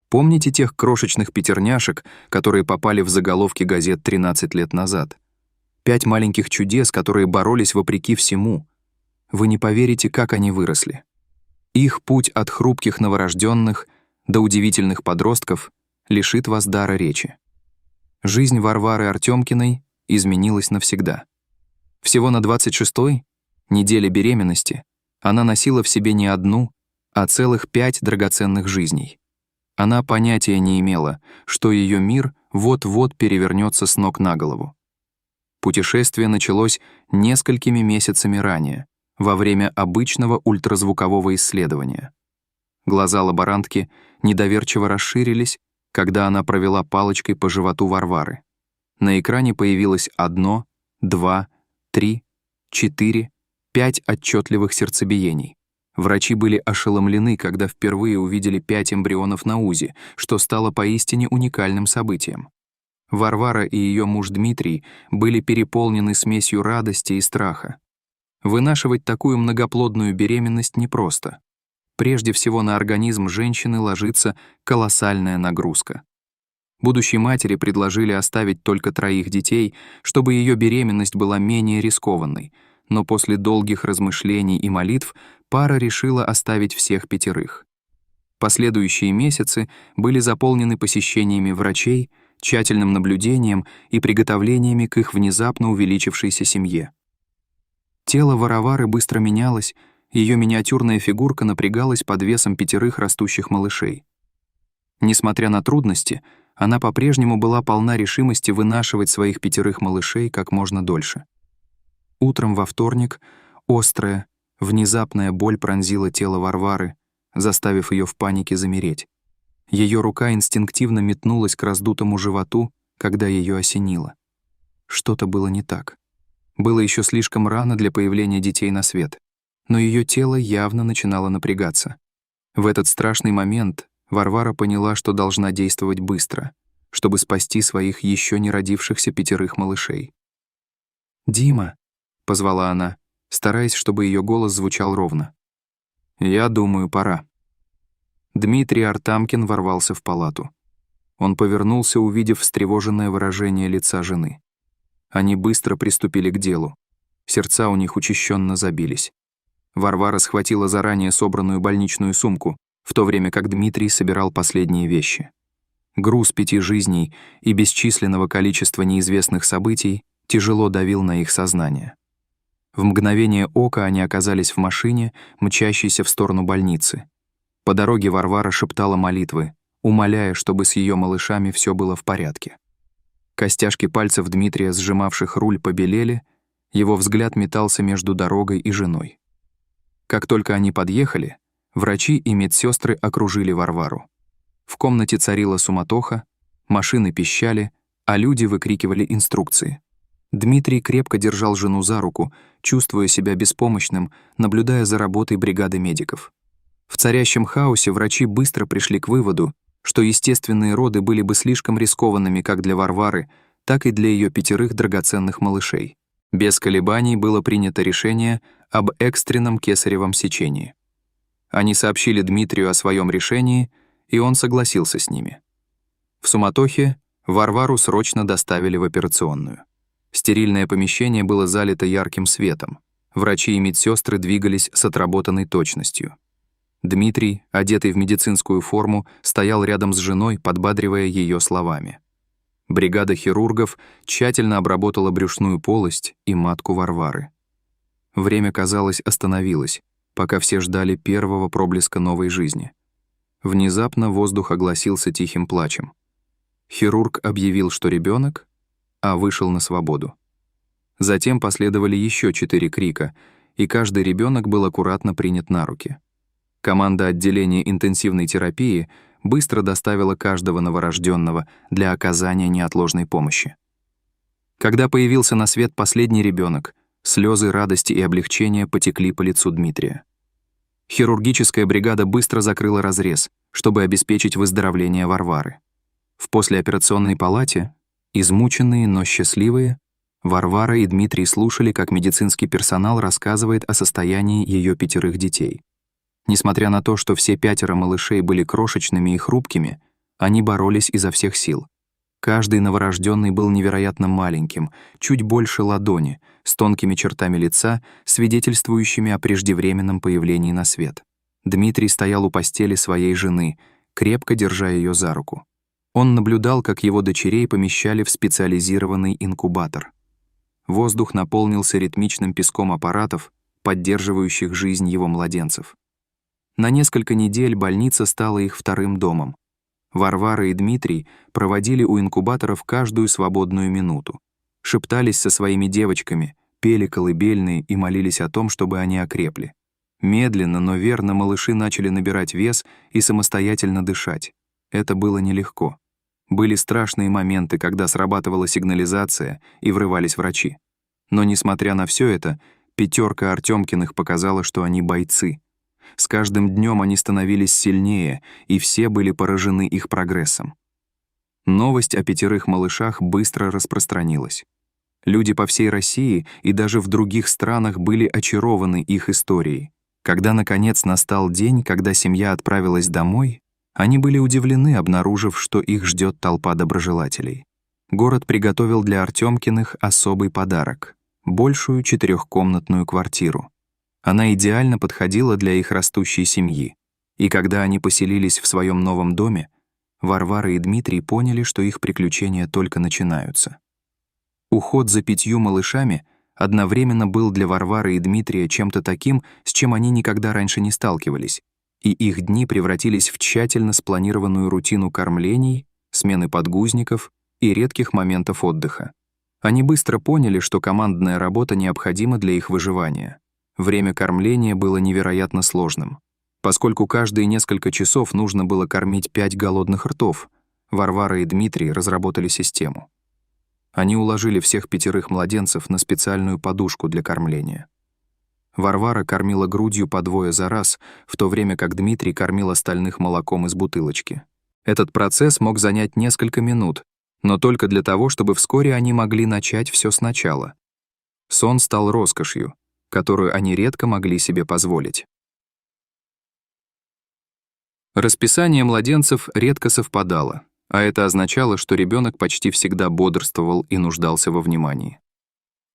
Помните тех крошечных пятерняшек, которые попали в заголовки газет 13 лет назад? 5 маленьких чудес, которые боролись вопреки всему. Вы не поверите, как они выросли. Их путь от хрупких новорожденных до удивительных подростков лишит вас дара речи. Жизнь Варвары Артемкиной изменилась навсегда. Всего на 26-й неделе беременности она носила в себе не одну, а целых 5 драгоценных жизней. Она понятия не имела, что ее мир вот-вот перевернется с ног на голову. Путешествие началось несколькими месяцами ранее, во время обычного ультразвукового исследования. Глаза лаборантки недоверчиво расширились, когда она провела палочкой по животу Варвары. На экране появилось 1, 2, 3, 4, 5 отчетливых сердцебиений. Врачи были ошеломлены, когда впервые увидели 5 эмбрионов на УЗИ, что стало поистине уникальным событием. Варвара и ее муж Дмитрий были переполнены смесью радости и страха. Вынашивать такую многоплодную беременность непросто. Прежде всего на организм женщины ложится колоссальная нагрузка. Будущей матери предложили оставить только 3 детей, чтобы ее беременность была менее рискованной, но после долгих размышлений и молитв пара решила оставить всех 5. Последующие месяцы были заполнены посещениями врачей, тщательным наблюдением и приготовлениями к их внезапно увеличившейся семье. Тело Варвары быстро менялось, ее миниатюрная фигурка напрягалась под весом 5 растущих малышей. Несмотря на трудности, она по-прежнему была полна решимости вынашивать своих 5 малышей как можно дольше. Утром во вторник острая, внезапная боль пронзила тело Варвары, заставив ее в панике замереть. Ее рука инстинктивно метнулась к раздутому животу, когда ее осенило. Что-то было не так. Было еще слишком рано для появления детей на свет, но ее тело явно начинало напрягаться. В этот страшный момент Варвара поняла, что должна действовать быстро, чтобы спасти своих еще не родившихся 5 малышей. «Дима», — позвала она, стараясь, чтобы ее голос звучал ровно. «Я думаю, пора». Дмитрий Артамкин ворвался в палату. Он повернулся, увидев встревоженное выражение лица жены. Они быстро приступили к делу. Сердца у них учащенно забились. Варвара схватила заранее собранную больничную сумку, в то время как Дмитрий собирал последние вещи. Груз 5 жизней и бесчисленного количества неизвестных событий тяжело давил на их сознание. В мгновение ока они оказались в машине, мчащейся в сторону больницы. По дороге Варвара шептала молитвы, умоляя, чтобы с ее малышами все было в порядке. Костяшки пальцев Дмитрия, сжимавших руль, побелели, его взгляд метался между дорогой и женой. Как только они подъехали, врачи и медсестры окружили Варвару. В комнате царила суматоха, машины пищали, а люди выкрикивали инструкции. Дмитрий крепко держал жену за руку, чувствуя себя беспомощным, наблюдая за работой бригады медиков. В царящем хаосе врачи быстро пришли к выводу, что естественные роды были бы слишком рискованными как для Варвары, так и для ее 5 драгоценных малышей. Без колебаний было принято решение об экстренном кесаревом сечении. Они сообщили Дмитрию о своем решении, и он согласился с ними. В суматохе Варвару срочно доставили в операционную. Стерильное помещение было залито ярким светом. Врачи и медсестры двигались с отработанной точностью. Дмитрий, одетый в медицинскую форму, стоял рядом с женой, подбадривая ее словами. Бригада хирургов тщательно обработала брюшную полость и матку Варвары. Время, казалось, остановилось, пока все ждали первого проблеска новой жизни. Внезапно воздух огласился тихим плачем. Хирург объявил, что ребенок, а вышел на свободу. Затем последовали еще 4 крика, и каждый ребенок был аккуратно принят на руки. Команда отделения интенсивной терапии быстро доставила каждого новорожденного для оказания неотложной помощи. Когда появился на свет последний ребенок, слезы радости и облегчения потекли по лицу Дмитрия. Хирургическая бригада быстро закрыла разрез, чтобы обеспечить выздоровление Варвары. В послеоперационной палате, измученные, но счастливые, Варвара и Дмитрий слушали, как медицинский персонал рассказывает о состоянии ее 5 детей. Несмотря на то, что все 5 малышей были крошечными и хрупкими, Они боролись изо всех сил. Каждый новорожденный был невероятно маленьким, чуть больше ладони, с тонкими чертами лица, свидетельствующими о преждевременном появлении на свет. Дмитрий стоял у постели своей жены, крепко держа ее за руку. Он наблюдал, как его дочерей помещали в специализированный инкубатор. Воздух наполнился ритмичным писком аппаратов, поддерживающих жизнь его младенцев. На несколько недель больница стала их вторым домом. Варвара и Дмитрий проводили у инкубаторов каждую свободную минуту, шептались со своими девочками, пели колыбельные и молились о том, чтобы они окрепли. Медленно, но верно малыши начали набирать вес и самостоятельно дышать. Это было нелегко. Были страшные моменты, когда срабатывала сигнализация и врывались врачи. Но, несмотря на все это, пятерка Артёмкиных показала, что они бойцы. С каждым днем они становились сильнее, и все были поражены их прогрессом. Новость о 5 малышах быстро распространилась. Люди по всей России и даже в других странах были очарованы их историей. Когда, наконец, настал день, когда семья отправилась домой, они были удивлены, обнаружив, что их ждет толпа доброжелателей. Город приготовил для Артёмкиных особый подарок — большую 4-комнатную квартиру. Она идеально подходила для их растущей семьи. И когда они поселились в своем новом доме, Варвара и Дмитрий поняли, что их приключения только начинаются. Уход за 5 малышами одновременно был для Варвары и Дмитрия чем-то таким, с чем они никогда раньше не сталкивались, и их дни превратились в тщательно спланированную рутину кормлений, смены подгузников и редких моментов отдыха. Они быстро поняли, что командная работа необходима для их выживания. Время кормления было невероятно сложным. Поскольку каждые несколько часов нужно было кормить 5 голодных ртов, Варвара и Дмитрий разработали систему. Они уложили всех 5 младенцев на специальную подушку для кормления. Варвара кормила грудью по 2 за раз, в то время как Дмитрий кормил остальных молоком из бутылочки. Этот процесс мог занять несколько минут, но только для того, чтобы вскоре они могли начать все сначала. Сон стал роскошью, которую они редко могли себе позволить. Расписание младенцев редко совпадало, а это означало, что ребенок почти всегда бодрствовал и нуждался во внимании.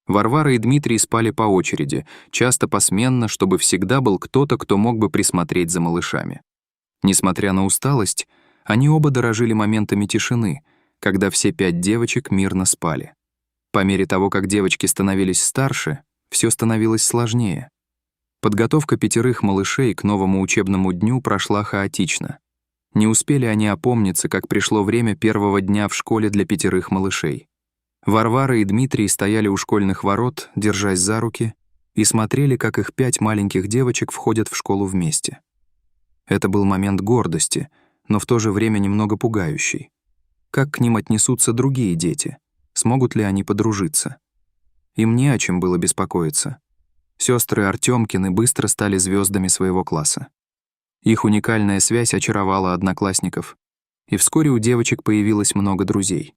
Варвара и Дмитрий спали по очереди, часто посменно, чтобы всегда был кто-то, кто мог бы присмотреть за малышами. Несмотря на усталость, они оба дорожили моментами тишины, когда все 5 девочек мирно спали. По мере того, как девочки становились старше, все становилось сложнее. Подготовка 5 малышей к новому учебному дню прошла хаотично. Не успели они опомниться, как пришло время первого дня в школе для 5 малышей. Варвара и Дмитрий стояли у школьных ворот, держась за руки, и смотрели, как их 5 маленьких девочек входят в школу вместе. Это был момент гордости, но в то же время немного пугающий. Как к ним отнесутся другие дети? Смогут ли они подружиться? Им не о чем было беспокоиться. Сестры Артёмкины быстро стали звездами своего класса. Их уникальная связь очаровала одноклассников, и вскоре у девочек появилось много друзей.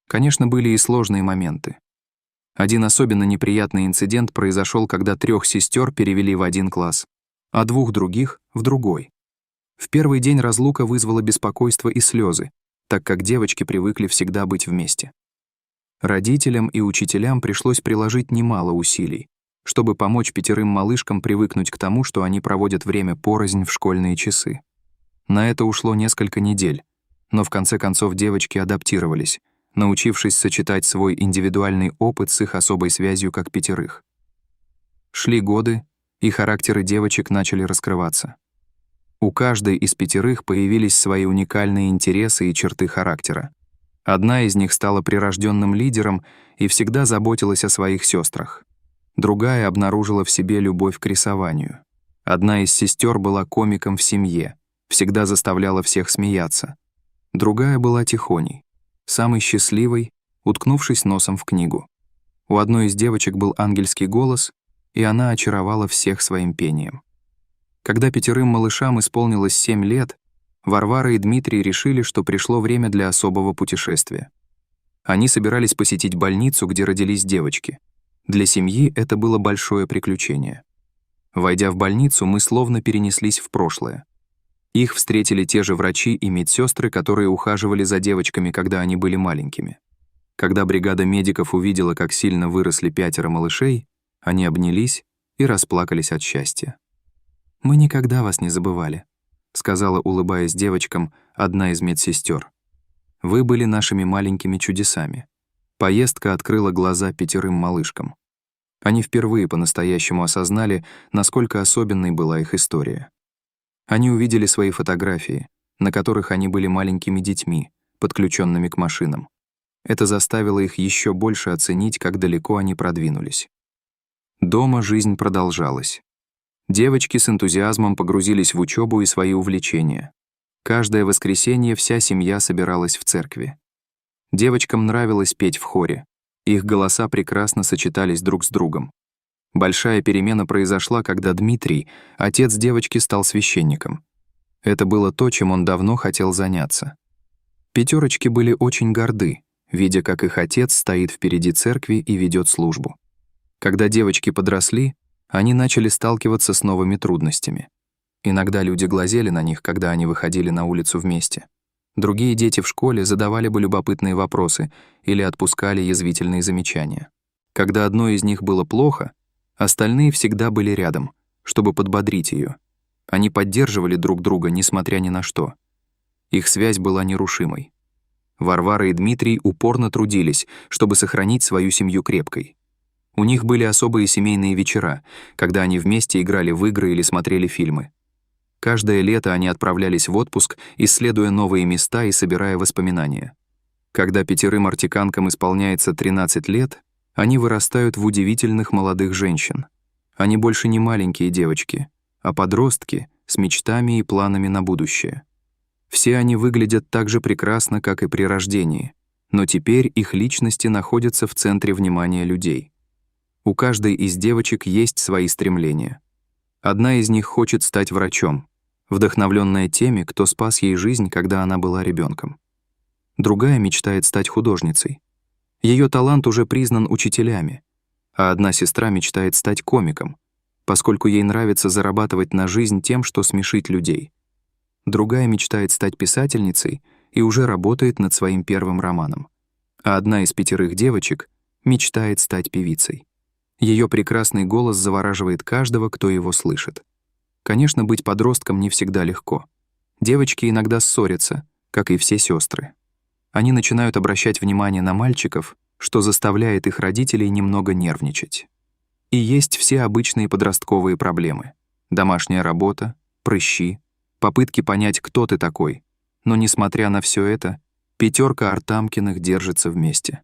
Конечно, были и сложные моменты. Один особенно неприятный инцидент произошел, когда 3 сестер перевели в один класс, а 2 других — в другой. В первый день разлука вызвала беспокойство и слезы, так как девочки привыкли всегда быть вместе. Родителям и учителям пришлось приложить немало усилий, чтобы помочь 5 малышкам привыкнуть к тому, что они проводят время порознь в школьные часы. На это ушло несколько недель, но в конце концов девочки адаптировались, научившись сочетать свой индивидуальный опыт с их особой связью как 5. Шли годы, и характеры девочек начали раскрываться. У каждой из 5 появились свои уникальные интересы и черты характера. Одна из них стала прирожденным лидером и всегда заботилась о своих сестрах. Другая обнаружила в себе любовь к рисованию. Одна из сестер была комиком в семье, всегда заставляла всех смеяться. Другая была тихоней, самой счастливой, уткнувшись носом в книгу. У одной из девочек был ангельский голос, и она очаровала всех своим пением. Когда 5 малышам исполнилось 7 лет, Варвара и Дмитрий решили, что пришло время для особого путешествия. Они собирались посетить больницу, где родились девочки. Для семьи это было большое приключение. Войдя в больницу, мы словно перенеслись в прошлое. Их встретили те же врачи и медсестры, которые ухаживали за девочками, когда они были маленькими. Когда бригада медиков увидела, как сильно выросли 5 малышей, они обнялись и расплакались от счастья. «Мы никогда вас не забывали», — сказала, улыбаясь девочкам, одна из медсестер. «Вы были нашими маленькими чудесами». Поездка открыла глаза 5 малышкам. Они впервые по-настоящему осознали, насколько особенной была их история. Они увидели свои фотографии, на которых они были маленькими детьми, подключенными к машинам. Это заставило их еще больше оценить, как далеко они продвинулись. Дома жизнь продолжалась. Девочки с энтузиазмом погрузились в учебу и свои увлечения. Каждое воскресенье вся семья собиралась в церкви. Девочкам нравилось петь в хоре. Их голоса прекрасно сочетались друг с другом. Большая перемена произошла, когда Дмитрий, отец девочки, стал священником. Это было то, чем он давно хотел заняться. 5 были очень горды, видя, как их отец стоит впереди церкви и ведет службу. Когда девочки подросли, они начали сталкиваться с новыми трудностями. Иногда люди глазели на них, когда они выходили на улицу вместе. Другие дети в школе задавали бы любопытные вопросы или отпускали язвительные замечания. Когда одной из них было плохо, остальные всегда были рядом, чтобы подбодрить ее. Они поддерживали друг друга, несмотря ни на что. Их связь была нерушимой. Варвара и Дмитрий упорно трудились, чтобы сохранить свою семью крепкой. У них были особые семейные вечера, когда они вместе играли в игры или смотрели фильмы. Каждое лето они отправлялись в отпуск, исследуя новые места и собирая воспоминания. Когда 5 артиканкам исполняется 13 лет, они вырастают в удивительных молодых женщин. Они больше не маленькие девочки, а подростки с мечтами и планами на будущее. Все они выглядят так же прекрасно, как и при рождении, но теперь их личности находятся в центре внимания людей. У каждой из девочек есть свои стремления. Одна из них хочет стать врачом, вдохновленная теми, кто спас ей жизнь, когда она была ребенком. Другая мечтает стать художницей. Ее талант уже признан учителями, а одна сестра мечтает стать комиком, поскольку ей нравится зарабатывать на жизнь тем, что смешит людей. Другая мечтает стать писательницей и уже работает над своим первым романом. А одна из 5 девочек мечтает стать певицей. Ее прекрасный голос завораживает каждого, кто его слышит. Конечно, быть подростком не всегда легко. Девочки иногда ссорятся, как и все сестры. Они начинают обращать внимание на мальчиков, что заставляет их родителей немного нервничать. И есть все обычные подростковые проблемы. Домашняя работа, прыщи, попытки понять, кто ты такой. Но несмотря на все это, 5 Артамкиных держится вместе.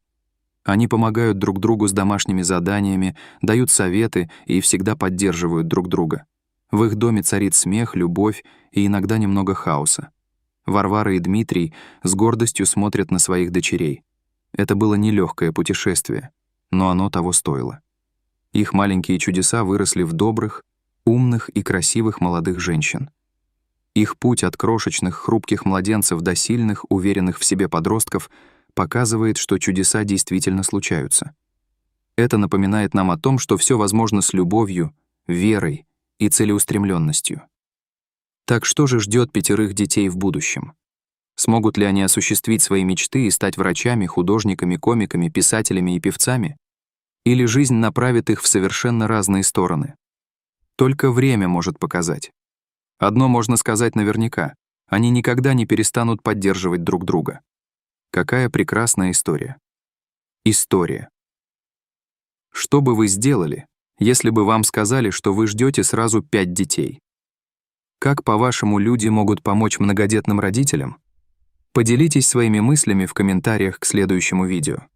Они помогают друг другу с домашними заданиями, дают советы и всегда поддерживают друг друга. В их доме царит смех, любовь и иногда немного хаоса. Варвара и Дмитрий с гордостью смотрят на своих дочерей. Это было нелегкое путешествие, но оно того стоило. Их маленькие чудеса выросли в добрых, умных и красивых молодых женщин. Их путь от крошечных, хрупких младенцев до сильных, уверенных в себе подростков показывает, что чудеса действительно случаются. Это напоминает нам о том, что все возможно с любовью, верой и целеустремленностью. Так что же ждет 5 детей в будущем? Смогут ли они осуществить свои мечты и стать врачами, художниками, комиками, писателями и певцами? Или жизнь направит их в совершенно разные стороны? Только время может показать. Одно можно сказать наверняка: они никогда не перестанут поддерживать друг друга. Какая прекрасная история. История. Что бы вы сделали, если бы вам сказали, что вы ждете сразу 5 детей? Как, по-вашему, люди могут помочь многодетным родителям? Поделитесь своими мыслями в комментариях к следующему видео.